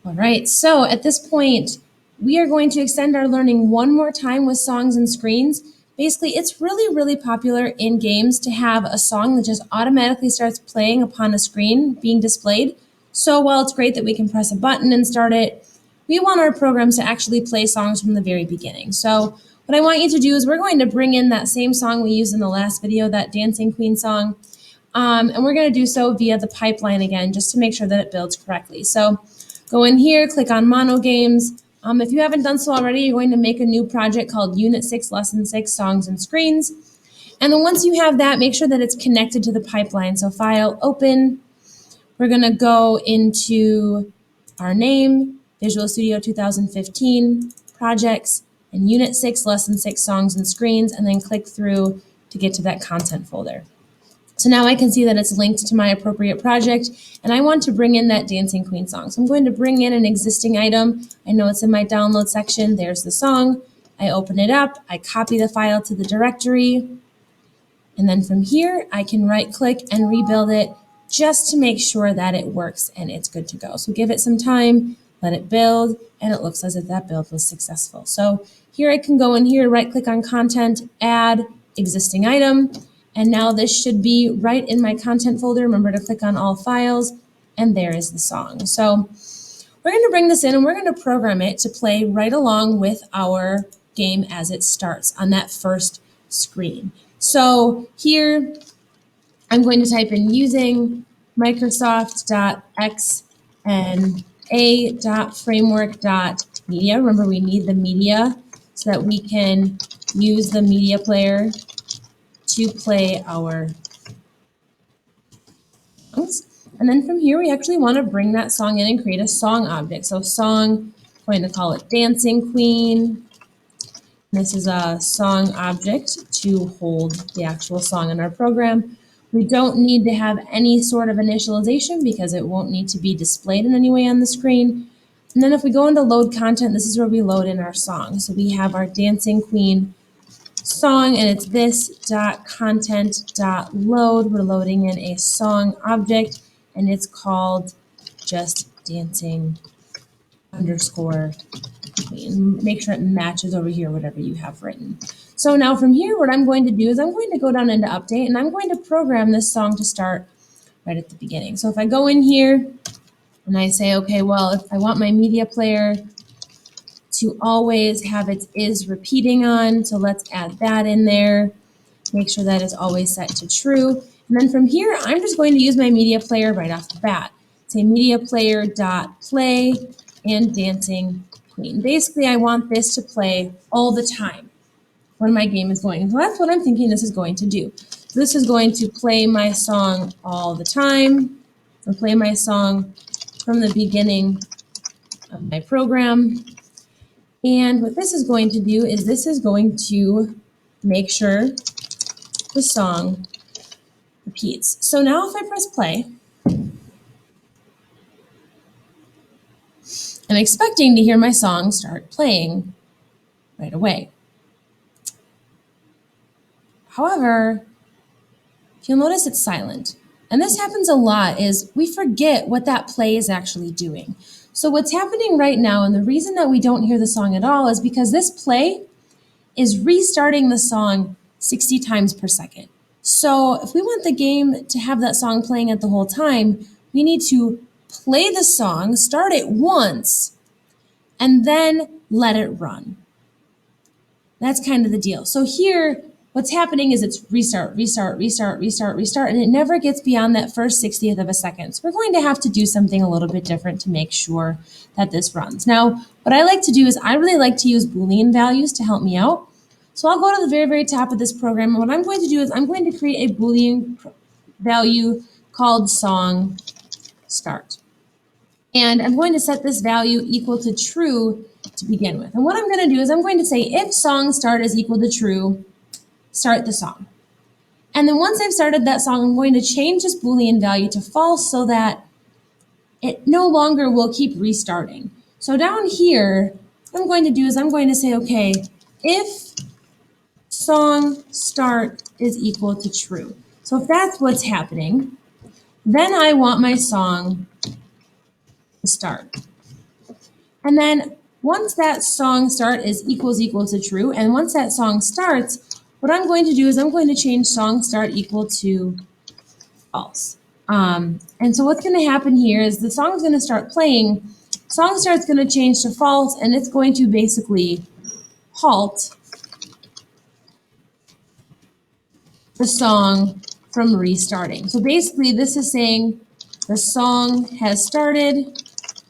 All right, so at this point, we are going to extend our learning one more time with songs and screens. Basically, it's really, really popular in games to have a song that just automatically starts playing upon a screen being displayed. So while it's great that we can press a button and start it, we want our programs to actually play songs from the very beginning. So what I want you to do is we're going to bring in that same song we used in the last video, that Dancing Queen song, and we're going to do so via the pipeline again, just to make sure that it builds correctly. So go in here, click on Mono Games. If you haven't done so already, you're going to make a new project called Unit 6, Lesson 6, Songs and Screens. And then once you have that, make sure that it's connected to the pipeline. So File, Open. We're going to go into our name, Visual Studio 2015, Projects, and Unit 6, Lesson 6, Songs and Screens, and then click through to get to that content folder. So now I can see that it's linked to my appropriate project, and I want to bring in that Dancing Queen song. So I'm going to bring in an existing item. I know it's in my download section. There's the song. I open it up. I copy the file to the directory. And then from here, I can right-click and rebuild it just to make sure that it works and it's good to go. So give it some time, let it build, and it looks as if that build was successful. So here I can go in here, right-click on Content, Add Existing Item. And now this should be right in my content folder. Remember to click on all files, and there is the song. So we're going to bring this in and we're going to program it to play right along with our game as it starts on that first screen. So here I'm going to type in using Microsoft.xna.framework.media. Remember, we need the media so that we can use the media player to play our songs. And then from here, we actually want to bring that song in and create a song object. So song, I'm going to call it Dancing Queen. This is a song object to hold the actual song in our program. We don't need to have any sort of initialization because it won't need to be displayed in any way on the screen. And then if we go into load content, this is where we load in our song. So we have our Dancing Queen song, and it's this.content.load. We're loading in a song object, and it's called just dancing underscore queen. Make sure it matches over here, whatever you have written. So now from here, what I'm going to do is I'm going to go down into update, and I'm going to program this song to start right at the beginning. So if I go in here and I say, okay, well, if I want my media player to always have its is repeating on, so let's add that in there. Make sure that is always set to true. And then from here, I'm just going to use my media player right off the bat. Say media player dot play and Dancing Queen. Basically, I want this to play all the time when my game is going. So that's what I'm thinking this is going to do. So this is going to play my song all the time, or play my song from the beginning of my program. And what this is going to do is this is going to make sure the song repeats. So now if I press play, I'm expecting to hear my song start playing right away. However, if you'll notice it's silent. And this happens a lot is we forget what that play is actually doing. So what's happening right now, and the reason that we don't hear the song at all, is because this play is restarting the song 60 times per second. So if we want the game to have that song playing it the whole time, we need to play the song, start it once, and then let it run. That's kind of the deal. So here, what's happening is it's restart, restart, restart, restart, restart, and it never gets beyond that first 60th of a second. So we're going to have to do something a little bit different to make sure that this runs. Now, what I like to do is I really like to use Boolean values to help me out. So I'll go to the very, very top of this program, and what I'm going to do is I'm going to create a Boolean value called song start. And I'm going to set this value equal to true to begin with. And what I'm going to do is I'm going to say if song start is equal to true, start the song. And then once I've started that song, I'm going to change this Boolean value to false so that it no longer will keep restarting. So down here, what I'm going to do is I'm going to say, okay, if song start is equal to true. So if that's what's happening, then I want my song to start. And then once that song start is equals to true, and once that song starts, what I'm going to do is I'm going to change song start equal to false. And so what's going to happen here is the song's going to start playing, song start's going to change to false, and it's going to basically halt the song from restarting. So basically this is saying the song has started,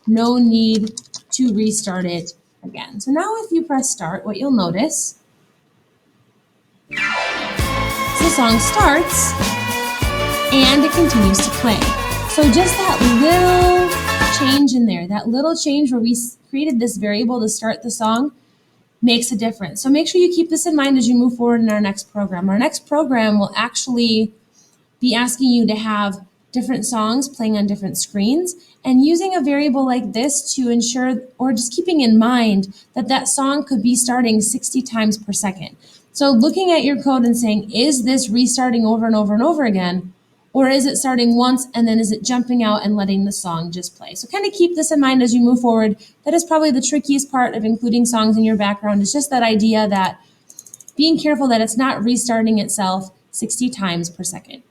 no need to restart it again. So now if you press start, what you'll notice is the song starts and it continues to play. So just that little change in there, that little change where we created this variable to start the song makes a difference. So make sure you keep this in mind as you move forward in our next program. Our next program will actually be asking you to have different songs playing on different screens and using a variable like this to ensure, or just keeping in mind that that song could be starting 60 times per second. So looking at your code and saying, is this restarting over and over and over again? Or is it starting once and then is it jumping out and letting the song just play? So kind of keep this in mind as you move forward. That is probably the trickiest part of including songs in your background, is just that idea that being careful that it's not restarting itself 60 times per second.